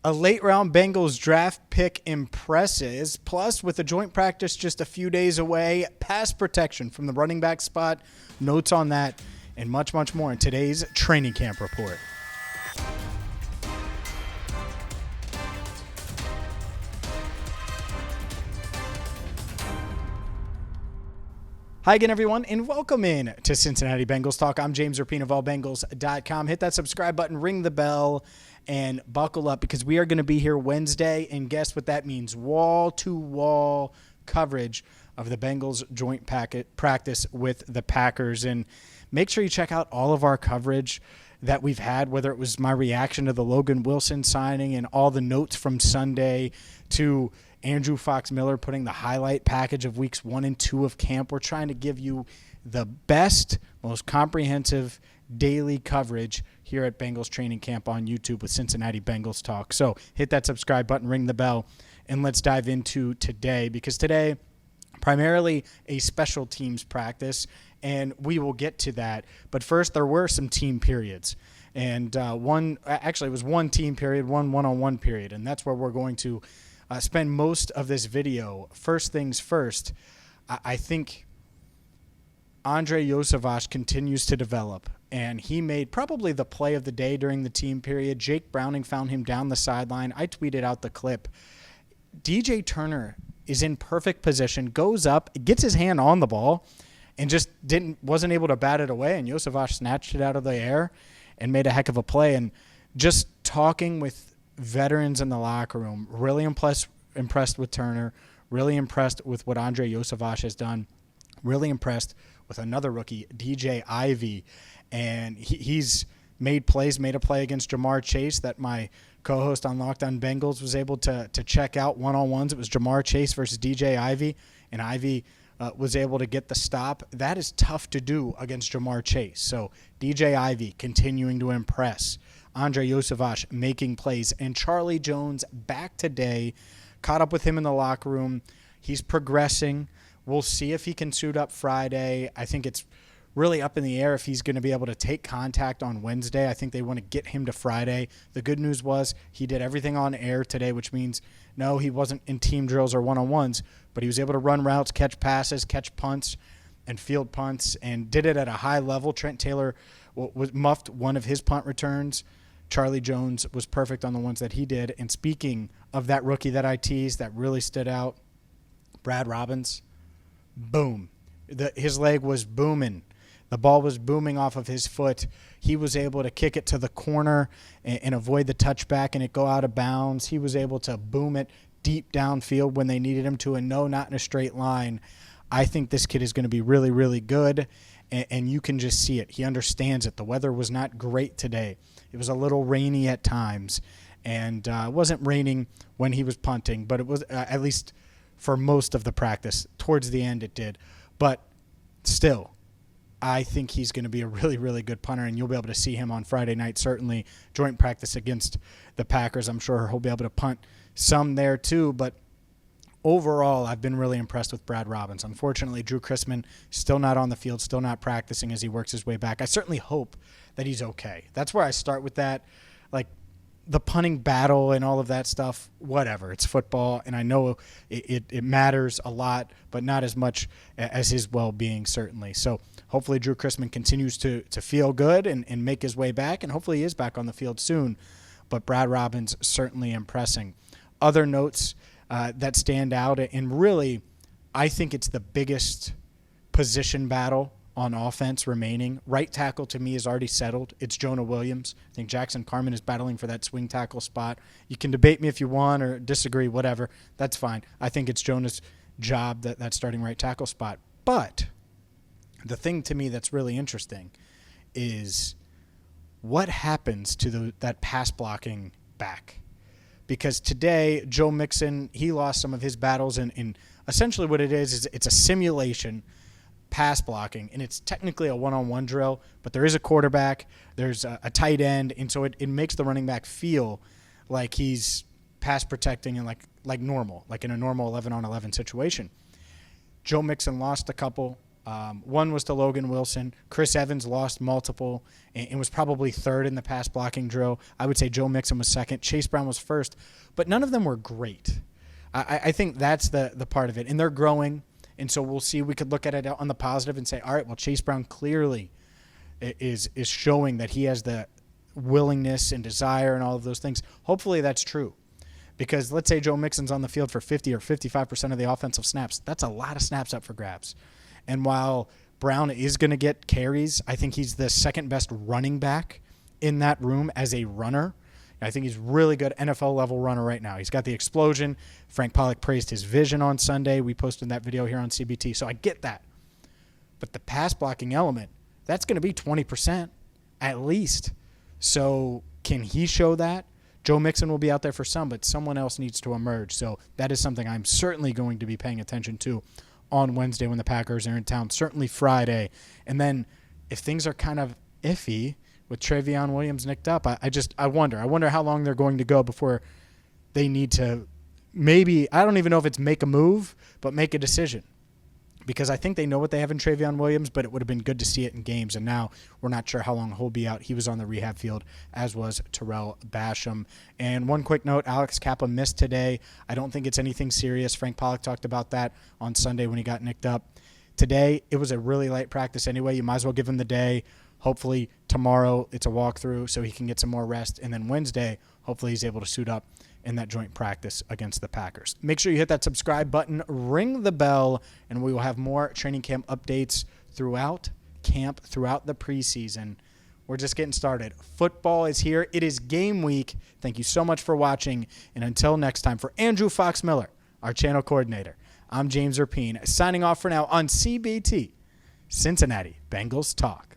A late-round Bengals draft pick impresses. Plus, with the joint practice just a few days away, pass protection from the running back spot, notes on that, and much, much more in today's training camp report. Hi again, everyone, and welcome in to Cincinnati Bengals Talk. I'm James Rapien of allbengals.com. Hit that subscribe button, ring the bell, and buckle up because we are going to be here Wednesday, and guess what that means? Wall-to-wall coverage of the Bengals joint practice with the Packers. And make sure you check out all of our coverage that we've had, whether it was my reaction to the Logan Wilson signing and all the notes from Sunday to Andrew Fox-Miller putting the highlight package of weeks 1 and 2 of camp. We're trying to give you the best, most comprehensive daily coverage here at Bengals Training Camp on YouTube with Cincinnati Bengals Talk. So hit that subscribe button, ring the bell, and let's dive into today, because today, primarily a special teams practice, and we will get to that. But first, there were some team periods. And it was one team period, one one-on-one period, and that's where we're going to spend most of this video. First things first, I think Andre Iosivas continues to develop, and he made probably the play of the day during the team period. Jake Browning found him down the sideline. I tweeted out the clip. DJ Turner is in perfect position, goes up, gets his hand on the ball, and just wasn't able to bat it away, and Iosivas snatched it out of the air and made a heck of a play. And just talking with veterans in the locker room, really impressed with Turner, really impressed with what Andre Iosivas has done, really impressed with another rookie, DJ Ivy. And he's made a play against Jamar Chase that my co-host on Locked On Bengals was able to check out one-on-ones. It was Jamar Chase versus DJ Ivy, and Ivy was able to get the stop. That is tough to do against Jamar Chase. So DJ Ivy continuing to impress. Andre Iosivas making plays. And Charlie Jones back today. Caught up with him in the locker room. He's progressing. We'll see if he can suit up Friday. I think it's really up in the air if he's going to be able to take contact on Wednesday. I think they want to get him to Friday. The good news was he did everything on air today, which means no, he wasn't in team drills or one-on-ones, but he was able to run routes, catch passes, catch punts, and field punts, and did it at a high level. Trent Taylor was muffed one of his punt returns. Charlie Jones was perfect on the ones that he did. And speaking of that rookie that I teased that really stood out, Brad Robbins, boom. His leg was booming. The ball was booming off of his foot. He was able to kick it to the corner and avoid the touchback and it go out of bounds. He was able to boom it deep downfield when they needed him to, and no, not in a straight line. I think this kid is going to be really, really good, and you can just see it. He understands it. The weather was not great today. It was a little rainy at times, and it wasn't raining when he was punting, but it was at least for most of the practice. Towards the end it did. But still, I think he's going to be a really, really good punter, and you'll be able to see him on Friday night, certainly. Joint practice against the Packers. I'm sure he'll be able to punt some there too, but overall, I've been really impressed with Brad Robbins. Unfortunately, Drew Chrisman still not on the field, still not practicing as he works his way back. I certainly hope that he's okay. That's where I start with that. Like, the punting battle and all of that stuff, whatever. It's football, and I know it matters a lot, but not as much as his well-being, certainly. So hopefully Drew Chrisman continues to feel good and make his way back, and hopefully he is back on the field soon. But Brad Robbins certainly impressing. Other notes that stand out, and really I think it's the biggest position battle on offense remaining. Right tackle to me is already settled. It's Jonah Williams. I think Jackson Carman is battling for that swing tackle spot. You can debate me if you want or disagree, whatever. That's fine. I think it's Jonah's job, that starting right tackle spot. But the thing to me that's really interesting is what happens to that pass blocking back. Because today, Joe Mixon, he lost some of his battles in essentially what it is it's a simulation pass blocking, and it's technically a one-on-one drill, but there is a quarterback, there's a tight end, and so it makes the running back feel like he's pass protecting and like normal, like in a normal 11-on-11 situation. Joe Mixon lost a couple One was to Logan Wilson. Chris Evans lost multiple and was probably third in the pass blocking drill. I would say Joe Mixon was second. Chase Brown was first. But none of them were great. I think that's the part of it. And they're growing. And so we'll see. We could look at it on the positive and say, all right, well, Chase Brown clearly is showing that he has the willingness and desire and all of those things. Hopefully that's true. Because let's say Joe Mixon's on the field for 50 or 55% of the offensive snaps. That's a lot of snaps up for grabs. And while Brown is going to get carries, I think he's the second best running back in that room as a runner. I think he's really good NFL-level runner right now. He's got the explosion. Frank Pollock praised his vision on Sunday. We posted that video here on CBT, so I get that. But the pass-blocking element, that's going to be 20% at least. So can he show that? Joe Mixon will be out there for some, but someone else needs to emerge. So that is something I'm certainly going to be paying attention to on Wednesday when the Packers are in town, certainly Friday. And then if things are kind of iffy with Trevion Williams nicked up, I wonder how long they're going to go before they need to maybe, I don't even know if it's make a move, but make a decision. Because I think they know what they have in Trevion Williams, but it would have been good to see it in games. And now we're not sure how long he'll be out. He was on the rehab field, as was Terrell Basham. And one quick note, Alex Kappa missed today. I don't think it's anything serious. Frank Pollock talked about that on Sunday when he got nicked up. Today, it was a really light practice anyway. You might as well give him the day. Hopefully tomorrow it's a walkthrough so he can get some more rest. And then Wednesday, hopefully he's able to suit up in that joint practice against the Packers. Make sure you hit that subscribe button, ring the bell, and we will have more training camp updates throughout the preseason. We're just getting started. Football is here. It is game week. Thank you so much for watching. And until next time, for Andrew Fox Miller, our channel coordinator, I'm James Rapien, signing off for now on CBT, Cincinnati Bengals Talk.